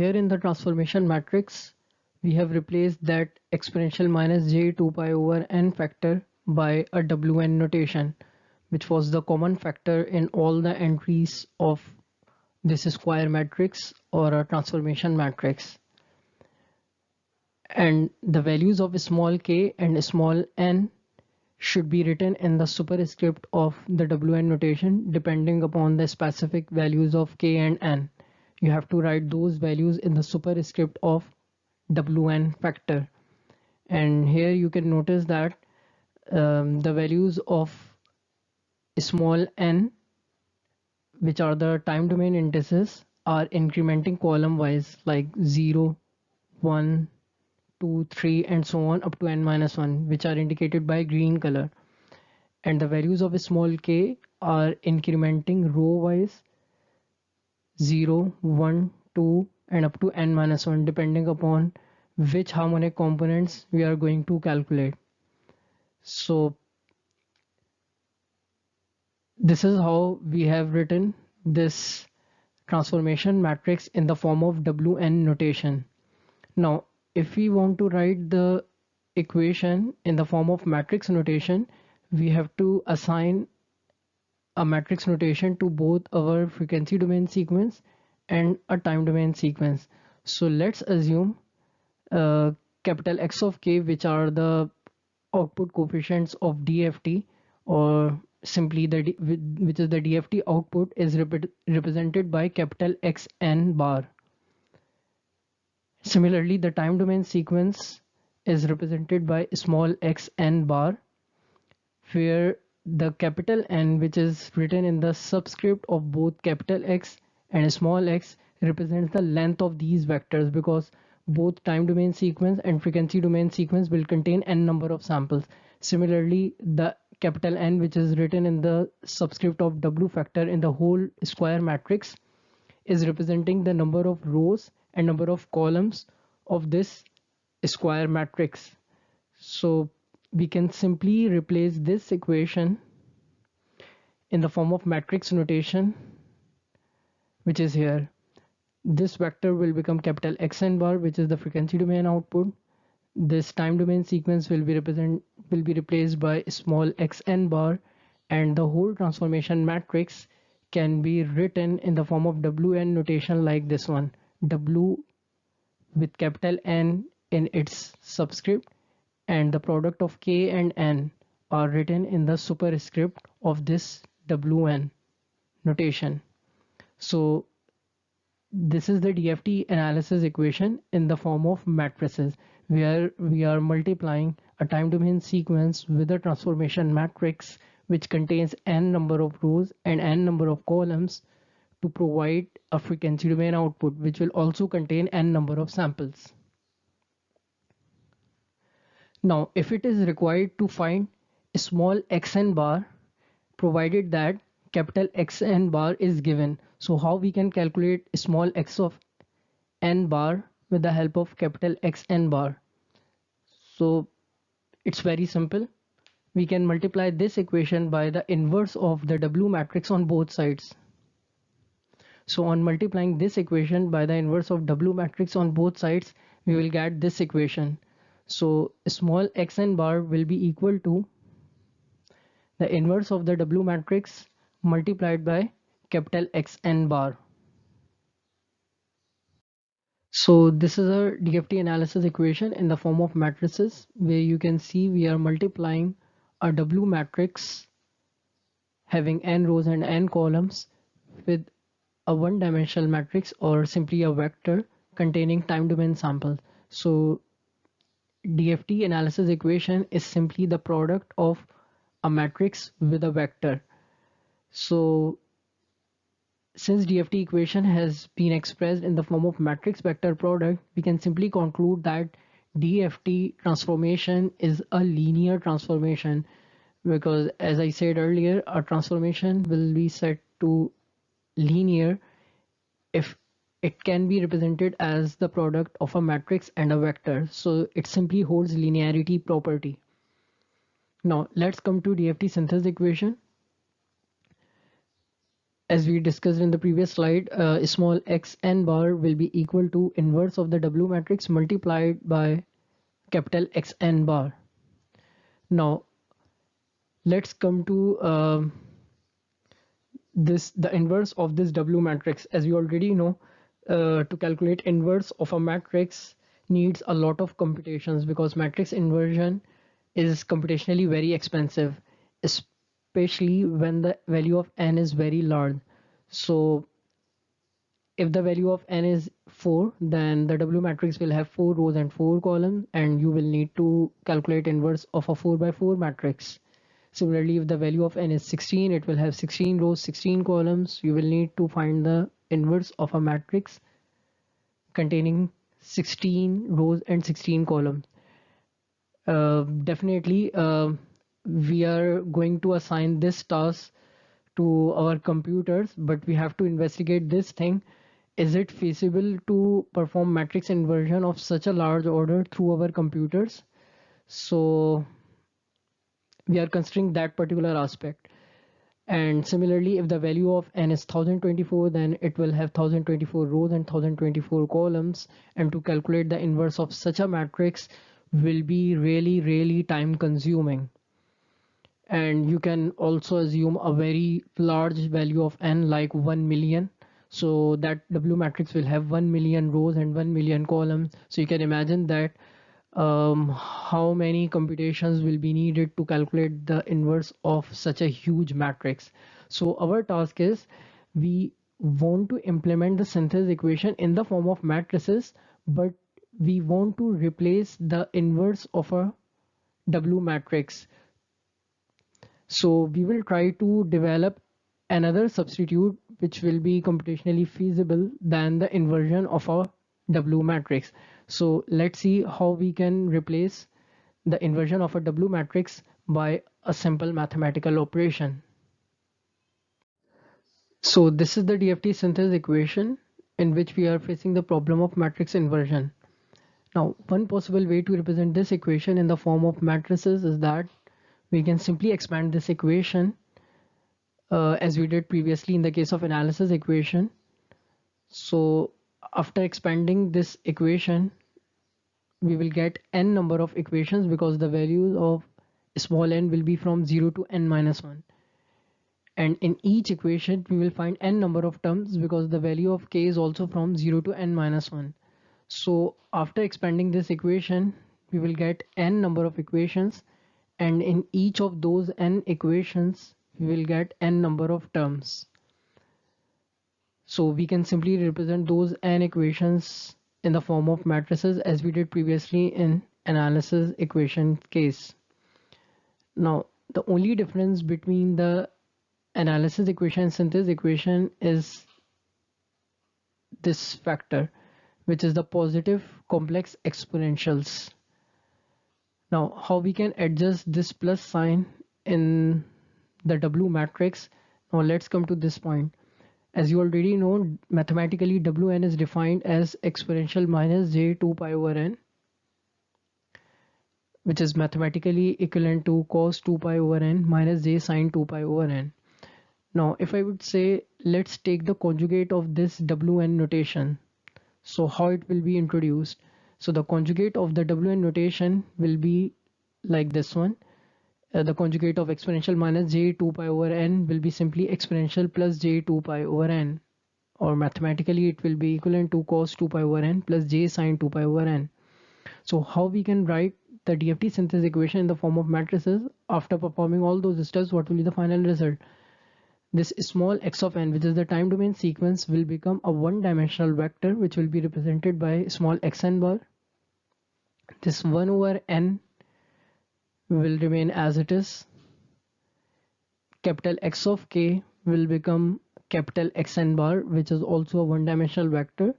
Here in the transformation matrix, we have replaced that exponential minus j 2 pi over n factor by a wn notation, which was the common factor in all the entries of this square matrix or a transformation matrix. And the values of small k and small n should be written in the superscript of the wn notation depending upon the specific values of k and n. You have to write those values in the superscript of wn factor. And here you can notice that the values of small n, which are the time domain indices, are incrementing column wise, like 0, 1, 2, 3 and so on up to n minus 1, which are indicated by green color. And the values of small k are incrementing row wise, 0, 1, 2 and up to n minus 1, depending upon which harmonic components we are going to calculate. So this is how we have written this transformation matrix in the form of wn notation. Now, if we want to write the equation in the form of matrix notation, we have to assign a matrix notation to both our frequency domain sequence and a time domain sequence. So let's assume capital X of k, which are the output coefficients of DFT, or simply which is the DFT output, is represented by capital Xn bar. Similarly, the time domain sequence is represented by small xn bar, where the capital N, which is written in the subscript of both capital X and small x, represents the length of these vectors, because both time domain sequence and frequency domain sequence will contain n number of samples. Similarly, the capital N, which is written in the subscript of W factor in the whole square matrix, is representing the number of rows and number of columns of this square matrix. So we can simply replace this equation in the form of matrix notation, which is here. This vector will become capital Xn bar, which is the frequency domain output. This time domain sequence will be replaced by small xn bar, and the whole transformation matrix can be written in the form of wn notation like this one. W with capital N in its subscript, and the product of k and n are written in the superscript of this wn notation. So this is the DFT analysis equation in the form of matrices, where we are multiplying a time domain sequence with a transformation matrix which contains n number of rows and n number of columns to provide a frequency domain output, which will also contain n number of samples. Now, if it is required to find a small xn bar, provided that capital Xn bar is given, so how we can calculate small x of n bar with the help of capital Xn bar? So it's very simple. We can multiply this equation by the inverse of the W matrix on both sides. So on multiplying this equation by the inverse of W matrix on both sides, we will get this equation. So small xn bar will be equal to the inverse of the W matrix multiplied by capital Xn bar. So this is a DFT analysis equation in the form of matrices, where you can see we are multiplying a W matrix having n rows and n columns with a one-dimensional matrix, or simply a vector containing time domain samples. So DFT analysis equation is simply the product of a matrix with a vector. So since DFT equation has been expressed in the form of matrix vector product, we can simply conclude that DFT transformation is a linear transformation, because as I said earlier, a transformation will be set to linear if it can be represented as the product of a matrix and a vector. So it simply holds linearity property. Now let's come to DFT synthesis equation. as we discussed in the previous slide, small x n bar will be equal to inverse of the W matrix multiplied by capital X n bar. Now let's come to the inverse of this W matrix. As you already know, to calculate inverse of a matrix needs a lot of computations because matrix inversion is computationally very expensive, especially when the value of n is very large. So if the value of n is 4, then the W matrix will have 4 rows and 4 columns, and you will need to calculate inverse of a 4 by 4 matrix. Similarly, if the value of n is 16, it will have 16 rows, 16 columns. You will need to find the inverse of a matrix containing 16 rows and 16 columns. Definitely, we are going to assign this task to our computers, but we have to investigate this thing. Is it feasible to perform matrix inversion of such a large order through our computers? So we are considering that particular aspect. And similarly, if the value of n is 1024, then it will have 1024 rows and 1024 columns. And to calculate the inverse of such a matrix will be really time consuming. And you can also assume a very large value of n, like 1 million. So that W matrix will have 1 million rows and 1 million columns. So you can imagine that how many computations will be needed to calculate the inverse of such a huge matrix. So our task is, we want to implement the synthesis equation in the form of matrices, but we want to replace the inverse of a W matrix. So we will try to develop another substitute which will be computationally feasible than the inversion of a W matrix. So let's see how we can replace the inversion of a W matrix by a simple mathematical operation. So this is the DFT synthesis equation in which we are facing the problem of matrix inversion. Now, one possible way to represent this equation in the form of matrices is that we can simply expand this equation as we did previously in the case of analysis equation. So after expanding this equation, we will get n number of equations because the values of small n will be from 0 to n minus 1. And in each equation, we will find n number of terms because the value of k is also from 0 to n minus 1. So after expanding this equation, we will get n number of equations, and in each of those n equations, we will get n number of terms. So we can simply represent those n equations in the form of matrices as we did previously in analysis equation case. Now, the only difference between the analysis equation and synthesis equation is this factor, which is the positive complex exponentials. Now, how we can adjust this plus sign in the W matrix? Now let's come to this point. As you already know, mathematically Wn is defined as exponential minus j 2 pi over n, which is mathematically equivalent to cos 2 pi over n minus j sine 2 pi over n. Now, if I would say, let's take the conjugate of this Wn notation. So how it will be introduced? So the conjugate of the Wn notation will be like this one. The conjugate of exponential minus j 2 pi over n will be simply exponential plus j 2 pi over n, or mathematically it will be equivalent to cos 2 pi over n plus j sine 2 pi over n. So how we can write the DFT synthesis equation in the form of matrices? After performing all those steps, what will be the final result? This small x of n, which is the time domain sequence, will become a one-dimensional vector which will be represented by small xn bar. This 1 over n will remain as it is. Capital X of k will become capital Xn bar, which is also a one-dimensional vector.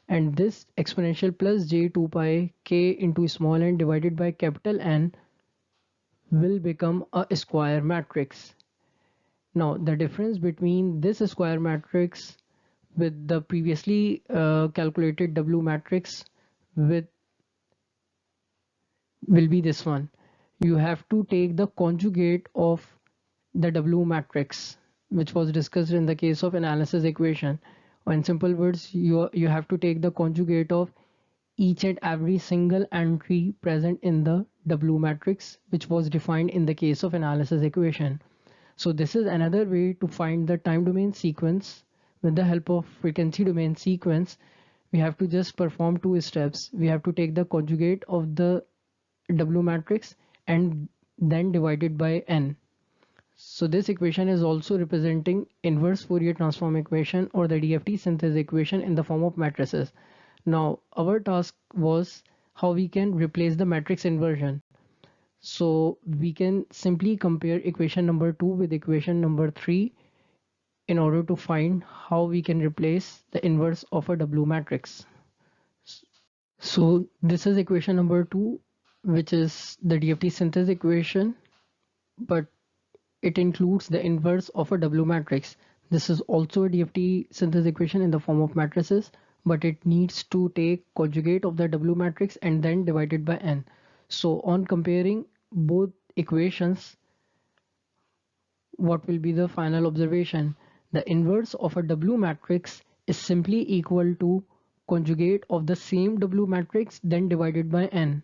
And this exponential plus j 2 pi k into small n divided by capital N will become a square matrix. Now, the difference between this square matrix with the previously calculated W matrix will be this one. You have to take the conjugate of the W matrix, which was discussed in the case of analysis equation. Or in simple words, you have to take the conjugate of each and every single entry present in the W matrix, which was defined in the case of analysis equation. So this is another way to find the time domain sequence. With the help of frequency domain sequence, we have to just perform two steps. We have to take the conjugate of the W matrix and then divide it by n. So this equation is also representing inverse Fourier transform equation, or the DFT synthesis equation, in the form of matrices. Now our task was how we can replace the matrix inversion. So we can simply compare equation number 2 with equation number 3 in order to find how we can replace the inverse of a W matrix. So this is equation number 2, which is the DFT synthesis equation, but it includes the inverse of a W matrix. This is also a DFT synthesis equation in the form of matrices, but it needs to take conjugate of the W matrix and then divide it by n. So on comparing both equations, what will be the final observation? The inverse of a W matrix is simply equal to conjugate of the same W matrix then divided by n.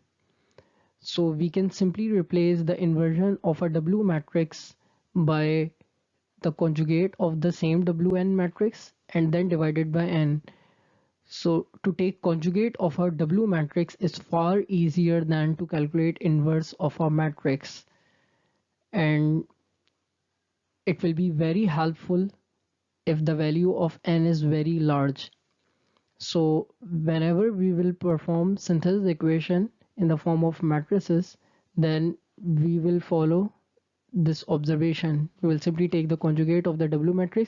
So we can simply replace the inversion of a W matrix by the conjugate of the same Wn matrix and then divided by n. So to take conjugate of a W matrix is far easier than to calculate inverse of a matrix, and it will be very helpful if the value of n is very large. So whenever we will perform synthesis equation in the form of matrices, then we will follow this observation. We will simply take the conjugate of the W matrix